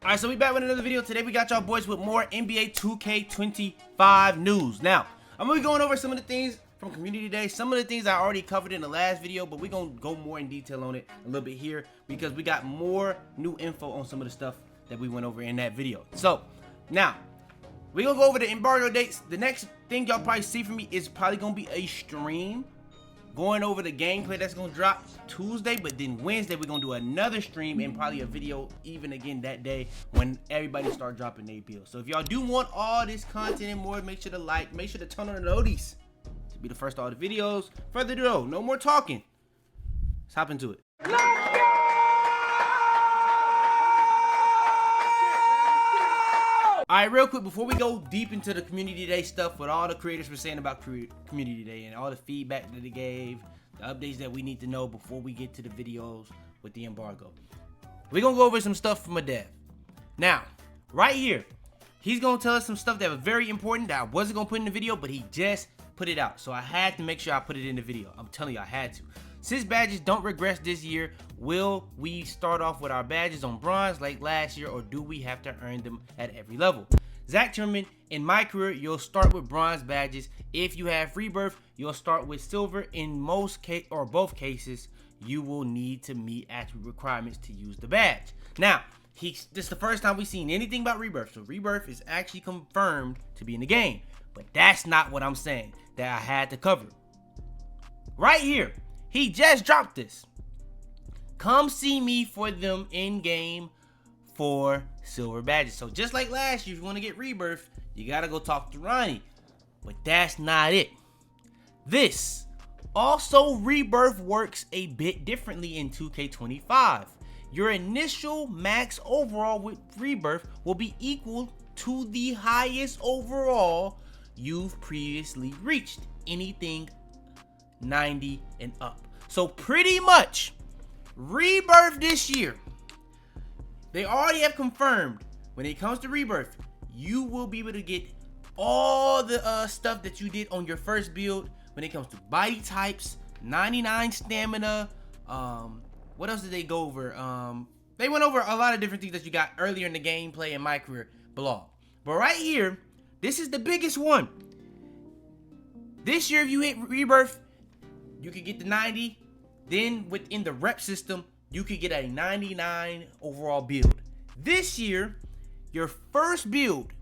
Alright, so we back with another video. Today we got y'all boys with more NBA 2K25 news. Now, I'm going to be going over some of the things from Community Day. Some of the things I already covered in the last video, but we're going to go more in detail on it a little bit here because we got more new info on some of the stuff that we went over in that video. So, now, we're going to go over the embargo dates. The next thing y'all probably see from me is probably going to be a stream going over the gameplay that's going to drop Tuesday, but then Wednesday we're going to do another stream and probably a video even again that day when everybody start dropping their bills. So if y'all do want all this content and more, make sure to like, make sure to turn on the notice to be the first to all the videos. Further ado, no more talking. Let's hop into it. Alright, real quick, before we go deep into the Community Day stuff, what all the creators were saying about Community Day and all the feedback that they gave, the updates that we need to know before we get to the videos with the embargo. We're going to go over some stuff from a dev. Now, right here, he's going to tell us some stuff that was very important that I wasn't going to put in the video, but he just put it out. So I had to make sure I put it in the video. I'm telling you, I had to. Since badges don't regress this year, will we start off with our badges on bronze like last year, or do we have to earn them at every level? Zach Timmerman, in MyCareer, you'll start with bronze badges. If you have rebirth, you'll start with silver. In most case or both cases, you will need to meet attribute requirements to use the badge. Now, this is the first time we've seen anything about rebirth, so rebirth is actually confirmed to be in the game. But that's not what I'm saying that I had to cover. Right here. He just dropped this. Come see me for them in game for silver badges. So just like last year, if you want to get rebirth, you gotta go talk to Ronnie. But that's not it. This also rebirth works a bit differently in 2K25. Your initial max overall with rebirth will be equal to the highest overall you've previously reached. Anything 90 and up. So pretty much rebirth this year, they already have confirmed when it comes to rebirth, you will be able to get all the stuff that you did on your first build when it comes to body types, 99 stamina. What else did they go over? They went over a lot of different things that you got earlier in the gameplay in MyCareer blog. But right here, this is the biggest one. This year, if you hit rebirth, you could get the 90. Then within the rep system, you could get a 99 overall build. This year, your first build,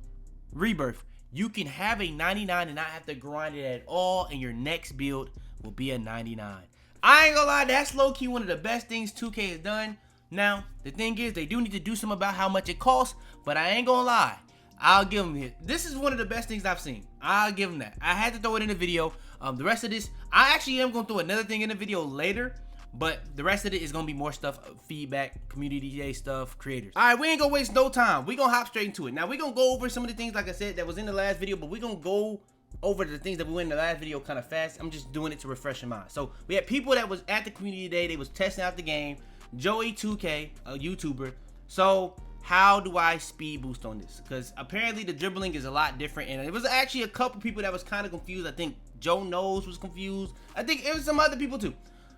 rebirth, you can have a 99 and not have to grind it at all, and your next build will be a 99. I ain't gonna lie, that's low-key one of the best things 2K has done. Now, the thing is, they do need to do something about how much it costs, but I ain't gonna lie. I'll give them it. This is one of the best things I've seen. I'll give them that. I had to throw it in the video. The rest of this, I actually am going to throw another thing in the video later, but the rest of it is going to be more stuff, feedback, Community Day stuff, creators. All right, we ain't going to waste no time. We're going to hop straight into it. Now, we're going to go over some of the things, like I said, that was in the last video, but we're going to go over the things that we went in the last video kind of fast. I'm just doing it to refresh your mind. So, we had people that was at the Community Day. They was testing out the game. Joey2K, a YouTuber. So, how do I speed boost on this? Because apparently the dribbling is a lot different, and it was actually a couple people that was kind of confused. I think Joe Knows was confused. I think it was some other people too.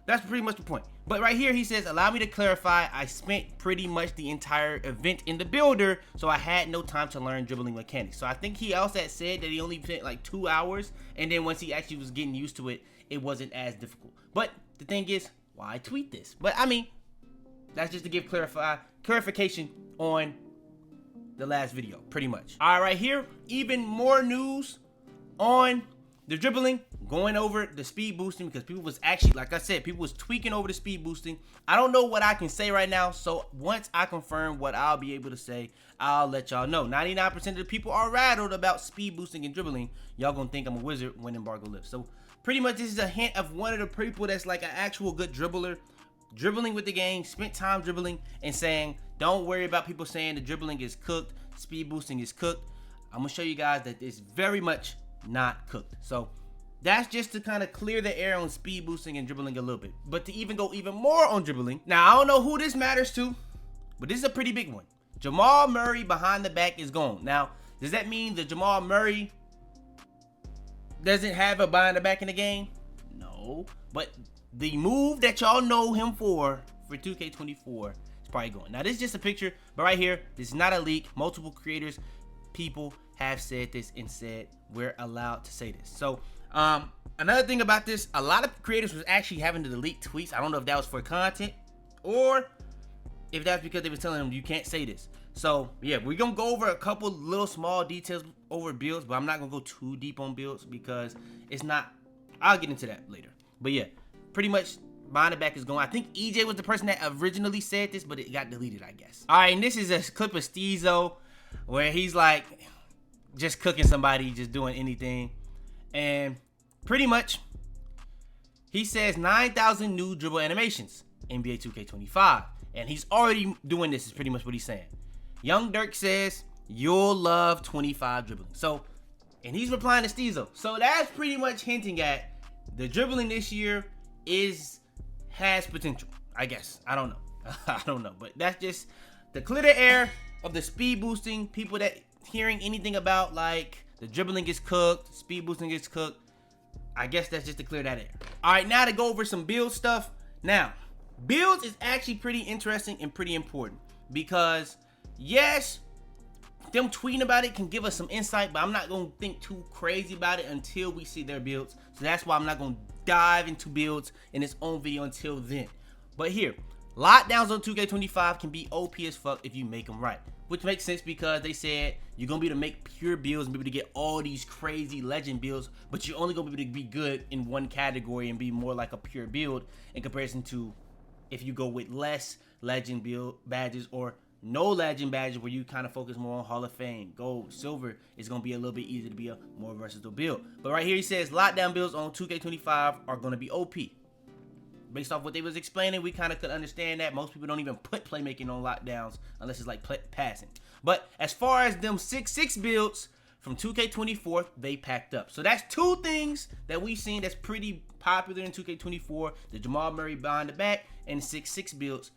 That's pretty much the point. But right here he says, allow me to clarify, I spent pretty much the entire event in the builder, so I had no time to learn dribbling mechanics. So I think he also had said that he only spent like 2 hours, and then once he actually was getting used to it, it wasn't as difficult. But the thing is, why tweet this? But I mean, that's just to give clarification on the last video, pretty much. All right, here, even more news on the dribbling, going over the speed boosting, because people was actually, like I said, people was tweaking over the speed boosting. I don't know what I can say right now, so once I confirm what I'll be able to say, I'll let y'all know. 99% of the people are rattled about speed boosting and dribbling. Y'all gonna think I'm a wizard when embargo lifts. So pretty much this is a hint of one of the people that's like an actual good dribbler, dribbling with the game, spent time dribbling, and saying, don't worry about people saying the dribbling is cooked, speed boosting is cooked. I'm gonna show you guys that it's very much not cooked. So that's just to kind of clear the air on speed boosting and dribbling a little bit. But to even go even more on dribbling, now I don't know who this matters to, but this is a pretty big one. Jamal Murray behind the back is gone. Now, does that mean that Jamal Murray doesn't have a behind the back in the game? No, but the move that y'all know him for 2K24 is probably going. Now, this is just a picture, but right here, this is not a leak. Multiple creators, people have said this and said we're allowed to say this. So, another thing about this, a lot of creators was actually having to delete tweets. I don't know if that was for content or if that's because they were telling them you can't say this. So, yeah, we're going to go over a couple little small details over builds, but I'm not going to go too deep on builds because it's not, I'll get into that later. But yeah, pretty much Behind the Back is going. I think EJ was the person that originally said this, but it got deleted, I guess. All right, and this is a clip of Steezo where he's like just cooking somebody, just doing anything. And pretty much, he says 9,000 new dribble animations, NBA 2K25. And he's already doing this, is pretty much what he's saying. Young Dirk says, you'll love 25 dribbling. So, and he's replying to Steezo. So that's pretty much hinting at the dribbling this year has potential, I guess. I don't know. I don't know. But that's just the clear the air of the speed boosting. People that hearing anything about like the dribbling gets cooked, speed boosting gets cooked. I guess that's just to clear that air. All right, now to go over some build stuff. Now, builds is actually pretty interesting and pretty important because yes, them tweeting about it can give us some insight, but I'm not going to think too crazy about it until we see their builds. So that's why I'm not going to dive into builds in its own video until then. But here, lockdowns on 2K25 can be OP as fuck if you make them right. Which makes sense because they said you're going to be able to make pure builds and be able to get all these crazy legend builds, but you're only going to be able to be good in one category and be more like a pure build in comparison to if you go with less legend build badges or no legend badges where you kind of focus more on Hall of Fame, gold, silver. It's going to be a little bit easier to be a more versatile build. But right here he says lockdown builds on 2K25 are going to be OP. Based off what they was explaining, we kind of could understand that. Most people don't even put playmaking on lockdowns unless it's like passing. But as far as them 6-6 builds from 2K24, they packed up. So that's two things that we've seen that's pretty popular in 2K24. The Jamal Murray Behind the Back and 6-6 builds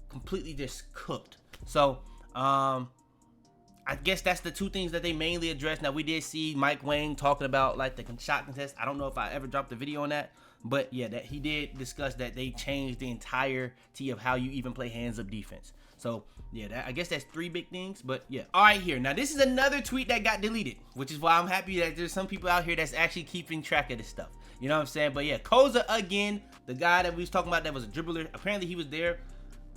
completely just cooked. So, I guess that's the two things that they mainly address. Now, we did see Mike Wang talking about, like, the shot contest. I don't know if I ever dropped a video on that. But, yeah, that he did discuss that they changed the entirety of how you even play hands-up defense. So, yeah, I guess that's three big things. But, yeah. All right, here. Now, this is another tweet that got deleted, which is why I'm happy that there's some people out here that's actually keeping track of this stuff. You know what I'm saying? But, yeah, Koza, again, the guy that we was talking about that was a dribbler. Apparently, he was there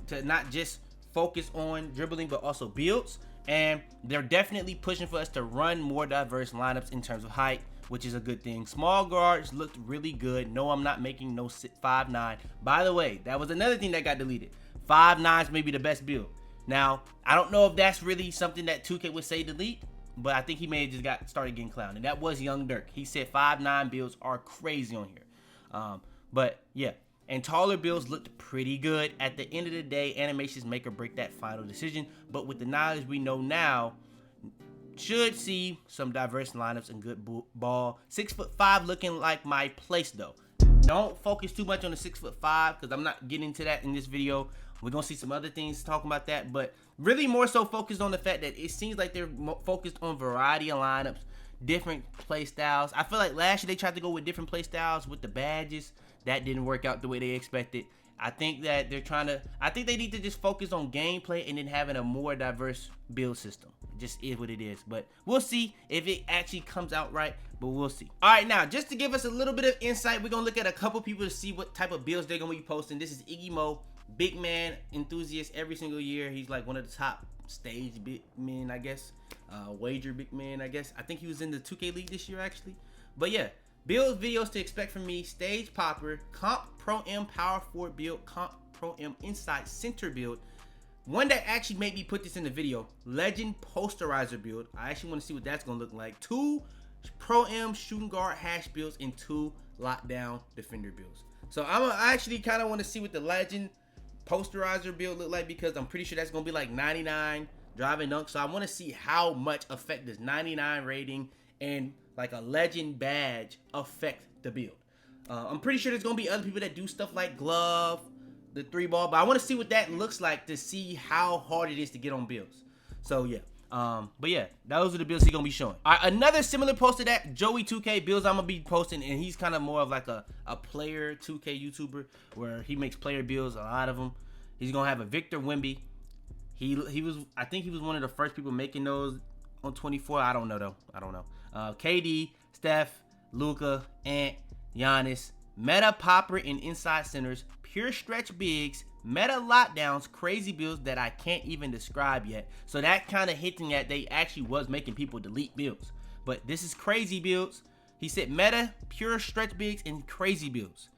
to not just focus on dribbling but also builds, and they're definitely pushing for us to run more diverse lineups in terms of height, which is a good thing. Small guards looked really good. No, I'm not making no 5'9". By the way, that was another thing that got deleted. 5'9's maybe the best build. Now, I don't know if that's really something that 2K would say delete, but I think he may have just started getting clowned, and that was Young Dirk. He said 5'9 builds are crazy on here. But yeah. And taller builds looked pretty good. At the end of the day, animations make or break that final decision. But with the knowledge we know now, should see some diverse lineups and good ball. 6'5" looking like my place though. Don't focus too much on the 6'5" because I'm not getting into that in this video. We're gonna see some other things talking about that, but really more so focused on the fact that it seems like they're focused on variety of lineups, different play styles. I feel like last year they tried to go with different play styles with the badges. That didn't work out the way they expected. I think that they need to just focus on gameplay and then having a more diverse build system. It just is what it is. But we'll see if it actually comes out right, but we'll see. All right, now, just to give us a little bit of insight, we're going to look at a couple people to see what type of builds they're going to be posting. This is Iggy Mo, big man enthusiast every single year. He's like one of the top stage big men, I guess. Wager big man, I guess. I think he was in the 2K League this year, actually. But yeah. Build videos to expect from me. Stage popper, comp pro M power forward build, comp pro M inside center build. One that actually made me put this in the video. Legend posterizer build. I actually want to see what that's going to look like. 2 pro M shooting guard hash builds and 2 lockdown defender builds. So I actually kind of want to see what the legend posterizer build look like because I'm pretty sure that's going to be like 99 driving dunk. So I want to see how much effect this 99 rating and like a legend badge affect the build. I'm pretty sure there's gonna be other people that do stuff like glove, the 3-ball, but I want to see what that looks like to see how hard it is to get on builds. So yeah, but yeah, those are the builds he's gonna be showing. All right, another similar post to that, Joey 2K builds I'm gonna be posting, and he's kind of more of like a player 2K YouTuber where he makes player builds, a lot of them. He's gonna have a Victor Wemby. He was, I think he was one of the first people making those on 24. I don't know though. I don't know. KD, Steph, Luka, Ant, Giannis, meta popper and inside centers, pure stretch bigs, meta lockdowns, crazy builds that I can't even describe yet. So that kind of hinting at they actually was making people delete builds. But this is crazy builds. He said meta, pure stretch bigs, and crazy builds.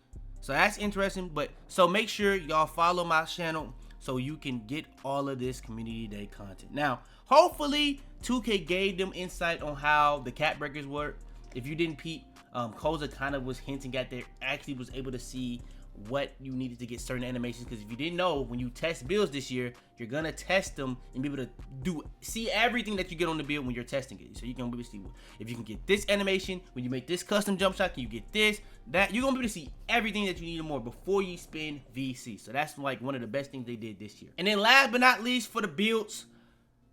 So that's interesting. But so make sure y'all follow my channel so you can get all of this community day content. Now, hopefully 2K gave them insight on how the cap breakers work. If you didn't peep, Koza kind of was hinting at there, actually was able to see what you needed to get certain animations, because if you didn't know, when you test builds this year, you're gonna test them and be able to see everything that you get on the build when you're testing it. So you can be able to see if you can get this animation, when you make this custom jump shot, can you get this, that. You're gonna be able to see everything that you need and more before you spend VC. So that's like one of the best things they did this year. And then last but not least, for the builds,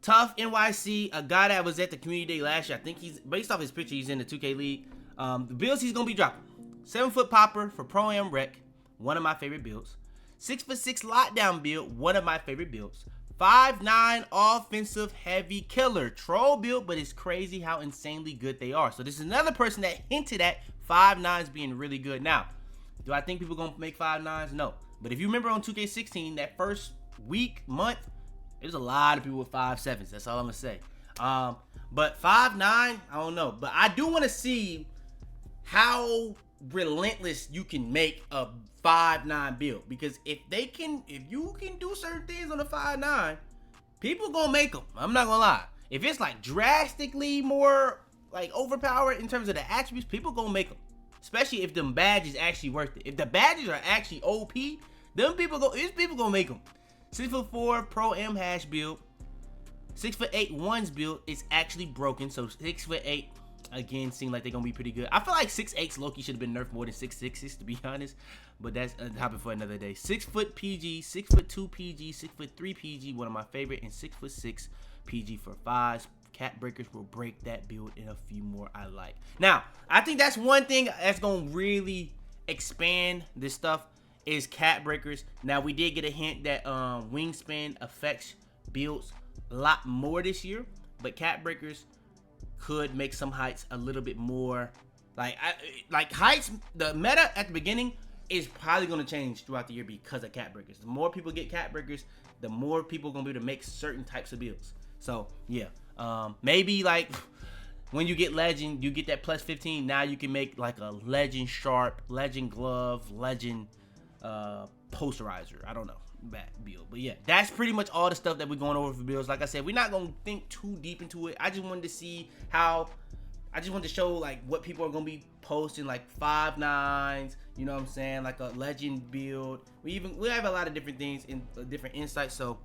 Tough NYC, a guy that was at the community day last year. I think he's, based off his picture, he's in the 2K league. The builds he's gonna be dropping: 7-foot popper for Pro Am Rec, one of my favorite builds. 6'6" lockdown build, one of my favorite builds. 5'9" offensive heavy killer, troll build, but it's crazy how insanely good they are. So this is another person that hinted at 5'9s being really good. Now, do I think people gonna make 5'9s? No. But if you remember on 2K16, that first week, month, there's a lot of people with 5'7s. That's all I'm gonna say. But 5'9", I don't know. But I do want to see how relentless you can make a 5'9" build, because if you can do certain things on a 5'9", people gonna make them. I'm not gonna lie. If it's like drastically more like overpowered in terms of the attributes, people gonna make them. Especially if them badges actually worth it. If the badges are actually OP, people gonna make them. 6'4" Pro M hash build. 6'8" ones build is actually broken. So 6'8" again seem like they're gonna be pretty good. I feel like 6'8" Loki should have been nerfed more than 6'6" to be honest. But that's a topic for another day. 6' PG, 6'2" PG, 6'3" PG, one of my favorite, and 6'6" PG for 5s. Cap breakers will break that build and a few more I like. Now, I think that's one thing that's gonna really expand this stuff is cap breakers. Now, we did get a hint that wingspan affects builds a lot more this year, but cap breakers could make some heights a little bit more like heights. The meta at the beginning is probably going to change throughout the year because of cap breakers. The more people get cap breakers, the more people are going to be able to make certain types of builds. So yeah, maybe like when you get legend, you get that plus 15. Now you can make like a legend sharp, legend glove, legend posterizer. I don't know, bad build, but yeah, that's pretty much all the stuff that we're going over for builds. Like I said, we're not gonna think too deep into it. I just wanted to see how, I just wanted to show like what people are gonna be posting, like 5'9s, you know what I'm saying, like a legend build. We have a lot of different things in different insights, so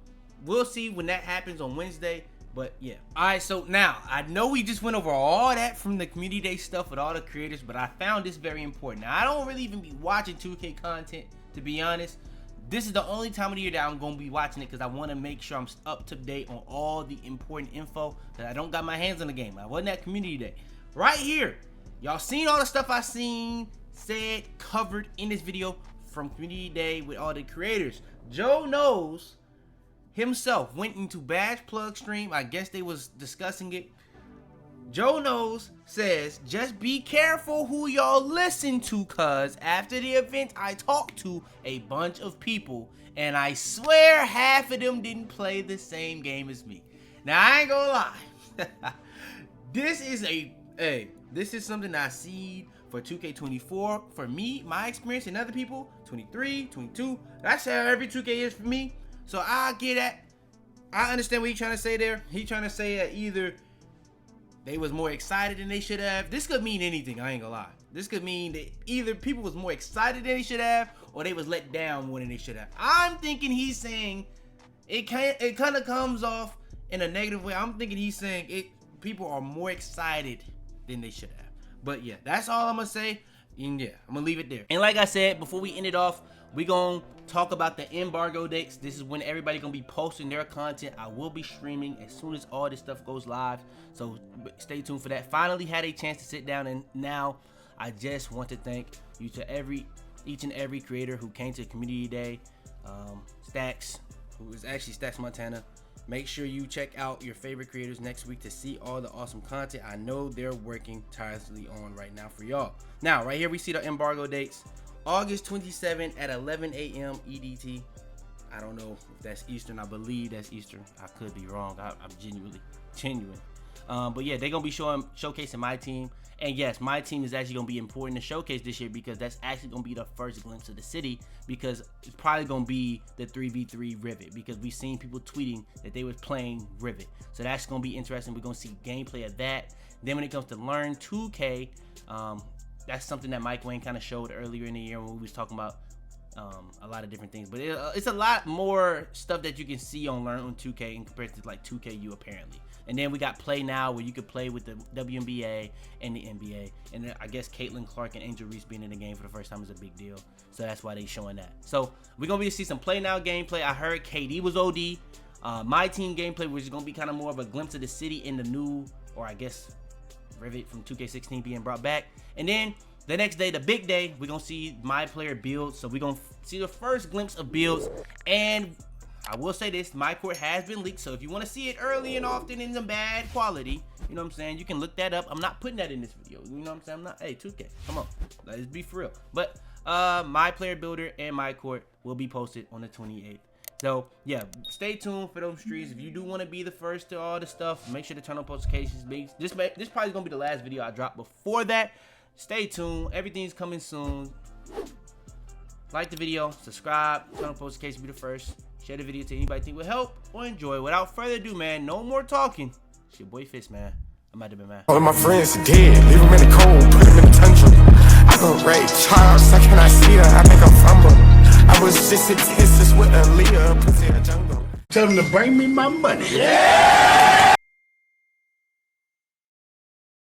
we'll see when that happens on Wednesday. But yeah, all right, so now I know we just went over all that from the community day stuff with all the creators, but I found this very important. Now, I don't really even be watching 2K content, to be honest. This is the only time of the year that I'm gonna be watching it because I want to make sure I'm up to date on all the important info, that I don't got my hands on the game. I wasn't at community day. Right here, y'all seen all the stuff I seen, said, covered in this video from community day with all the creators. Joe Knows himself went into Badge Plug stream. I guess they was discussing it. Joe Knows says, just be careful who y'all listen to, cuz after the event I talked to a bunch of people and I swear half of them didn't play the same game as me. Now I ain't gonna lie. This is something I see for 2K24. For me, my experience, and other people, 23, 22. That's how every 2K is for me. So I get that. I understand what he's trying to say there. He's trying to say that either they was more excited than they should have. This could mean anything, I ain't gonna lie. This could mean that either people was more excited than they should have, or they was let down more than they should have. I'm thinking he's saying it kind of comes off in a negative way. I'm thinking he's saying people are more excited than they should have. But yeah, that's all I'm gonna say. And yeah, I'm gonna leave it there. And like I said, before we end it off, we gonna talk about the embargo dates. This is when everybody gonna be posting their content. I will be streaming as soon as all this stuff goes live, so stay tuned for that. Finally had a chance to sit down, and now I just want to thank you to each and every creator who came to community day. Stacks, who is actually Stacks Montana. Make sure you check out your favorite creators next week to see all the awesome content I know they're working tirelessly on right now for y'all. Now, right here we see the embargo dates. August 27 at 11 a.m. EDT. I don't know if that's Eastern. I believe that's Eastern. I could be wrong. I'm genuine. But yeah, they're gonna be showcasing my team. And yes, my team is actually gonna be important to showcase this year because that's actually gonna be the first glimpse of the city, because it's probably gonna be the 3v3 Rivet, because we've seen people tweeting that they was playing Rivet. So that's gonna be interesting. We're gonna see gameplay of that. Then when it comes to Learn 2K, that's something that Mike Wayne kind of showed earlier in the year when we was talking about a lot of different things. But it's a lot more stuff that you can see on Learn on 2K in compared to like 2KU apparently. And then we got Play Now, where you could play with the WNBA and the NBA. And then I guess Caitlin Clark and Angel Reese being in the game for the first time is a big deal. So that's why they showing that. So we're going to be see some Play Now gameplay. I heard KD was OD. My team gameplay, which is going to be kind of more of a glimpse of the city in the new, or I guess, Rivet from 2K16 being brought back. And then the next day, the big day, we're going to see MyPlayer builds. So we're going to see the first glimpse of builds. And I will say this, MyCareer has been leaked, so if you want to see it early and often in some bad quality, you know what I'm saying, you can look that up. I'm not putting that in this video, you know what I'm saying? I'm not, hey, 2K, come on, let's be for real. But MyPlayer Builder and MyCareer will be posted on the 28th. So yeah, stay tuned for those streams. If you do want to be the first to all the stuff, make sure to turn on notifications. This probably gonna be the last video I drop before that. Stay tuned, everything's coming soon. Like the video, subscribe, turn on notifications, be the first. Share the video to anybody think will help or enjoy. Without further ado, man, no more talking. It's your boy Fitz, man. I'm out of here, man. All of my friends are dead. Leave them in the cold, put them in the tundra. I go Ray Charles, how can I see her? I make her fumble. I was just in Texas with Aaliyah, pussy in the jungle. Tell them to bring me my money. Yeah!